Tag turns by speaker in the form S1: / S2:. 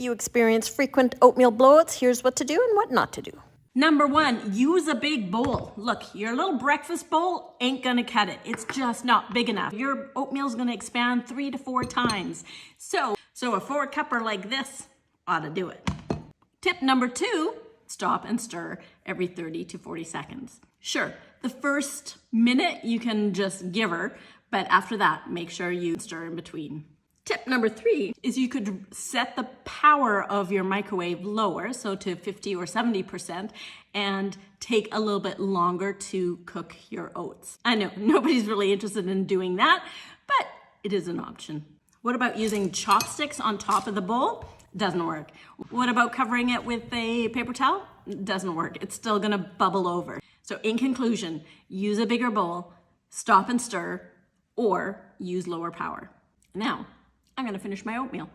S1: you experience frequent oatmeal blowouts, here's what to do and what not to do.
S2: Number 1, use a big bowl. Look, your little breakfast bowl ain't gonna cut it. It's just not big enough. Your oatmeal's gonna expand 3 to 4 times. So a 4-cupper like this ought to do it. Tip number 2, stop and stir every 30 to 40 seconds. Sure, the first minute you can just give her, but after that, make sure you stir in between. Tip number 3 is you could set the power of your microwave lower, so to 50 or 70%, and take a little bit longer to cook your oats. I know nobody's really interested in doing that, but it is an option. What about using chopsticks on top of the bowl? Doesn't work. What about covering it with a paper towel? Doesn't work. It's still gonna bubble over. So in conclusion, use a bigger bowl, stop and stir, or use lower power. Now, I'm gonna finish my oatmeal.